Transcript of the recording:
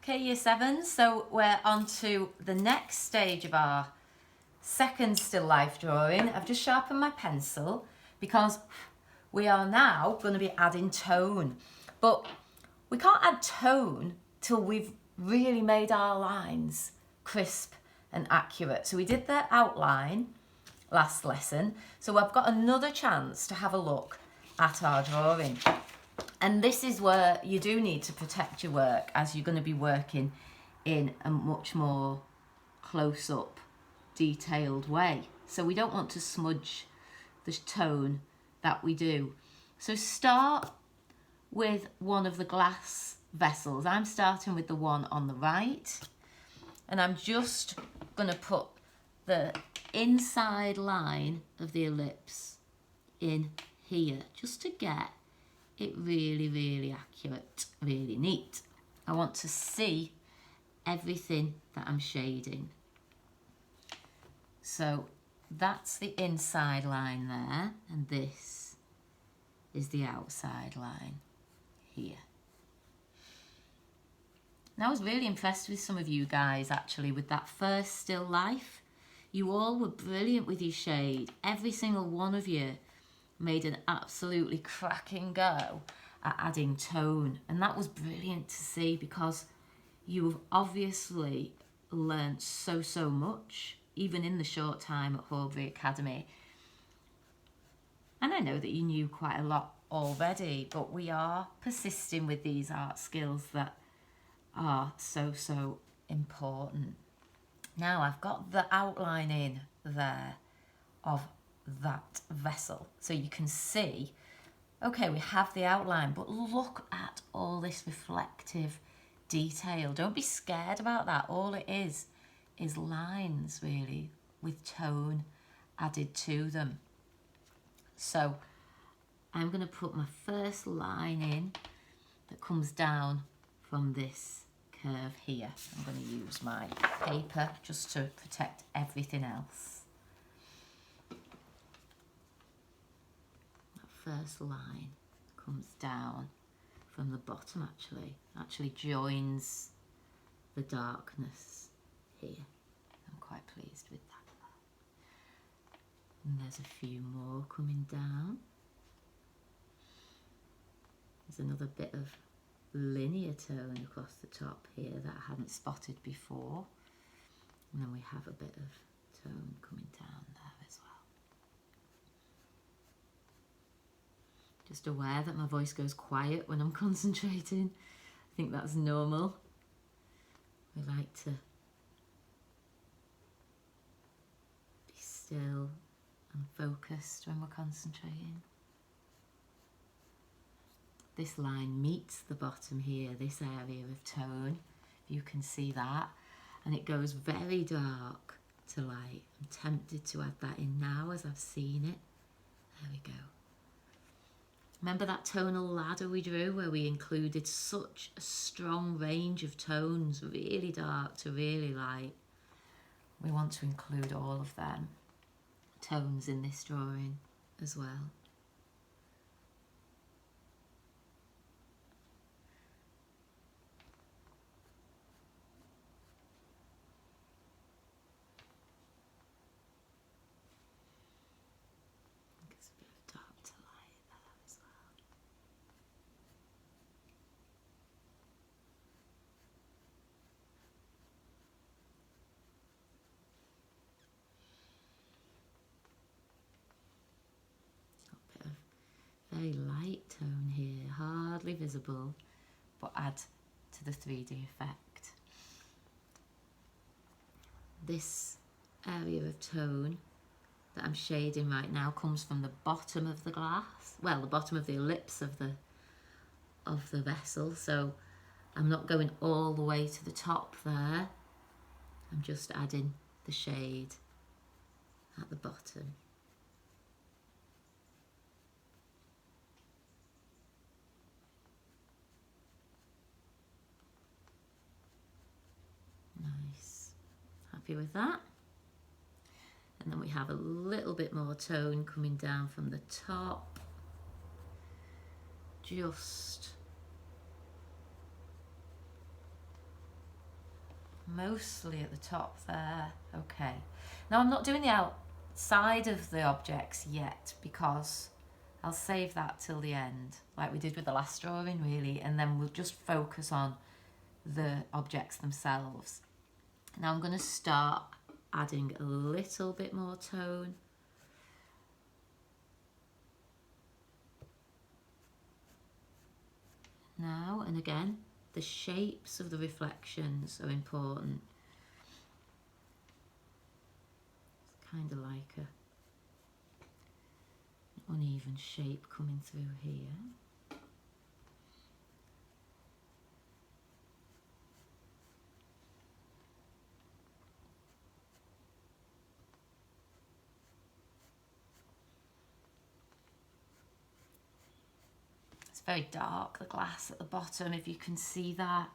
Okay, Year 7, so we're on to the next stage of our second still life drawing. I've just sharpened my pencil because we are now going to be adding tone. But we can't add tone till we've really made our lines crisp and accurate. So we did the outline last lesson. So I've got another chance to have a look at our drawing. And this is where you do need to protect your work, as you're going to be working in a much more close-up, detailed way. So we don't want to smudge the tone that we do. So start with one of the glass vessels. I'm starting with the one on the right, and I'm just going to put the inside line of the ellipse in here just to get it really, really accurate, really neat. I want to see everything that I'm shading. So that's the inside line there, and this is the outside line here. Now, I was really impressed with some of you guys actually with that first still life. You all were brilliant with your shade. Every single one of you made an absolutely cracking go at adding tone, and that was brilliant to see because you've obviously learnt so much even in the short time at Horbury Academy. And I know that you knew quite a lot already, but we are persisting with these art skills that are so important. Now I've got the outline in there of that vessel, so you can see, okay, we have the outline, but look at all this reflective detail. Don't be scared about that. All it is lines really with tone added to them. So I'm going to put my first line in that comes down from this curve here. I'm going to use my paper just to protect everything else. First line comes down from the bottom, actually joins the darkness here. I'm quite pleased with that. And there's a few more coming down. There's another bit of linear tone across the top here that I hadn't spotted before. And then we have a bit of tone coming down there as well. Just aware that my voice goes quiet when I'm concentrating. I think that's normal. We like to be still and focused when we're concentrating. This line meets the bottom here, this area of tone. You can see that. And it goes very dark to light. I'm tempted to add that in now as I've seen it. There we go. Remember that tonal ladder we drew where we included such a strong range of tones, really dark to really light? We want to include all of them tones in this drawing as well. Very light tone here, hardly visible, but add to the 3D effect. This area of tone that I'm shading right now comes from the bottom of the glass, well, the bottom of the ellipse of the vessel, so I'm not going all the way to the top there. I'm just adding the shade at the bottom. Nice. Happy with that? And then we have a little bit more tone coming down from the top. Just mostly at the top there. Okay. Now I'm not doing the outside of the objects yet because I'll save that till the end, like we did with the last drawing really, and then we'll just focus on the objects themselves. Now I'm going to start adding a little bit more tone. Now and again, the shapes of the reflections are important. It's kind of like an uneven shape coming through here. It's very dark, the glass at the bottom, if you can see that.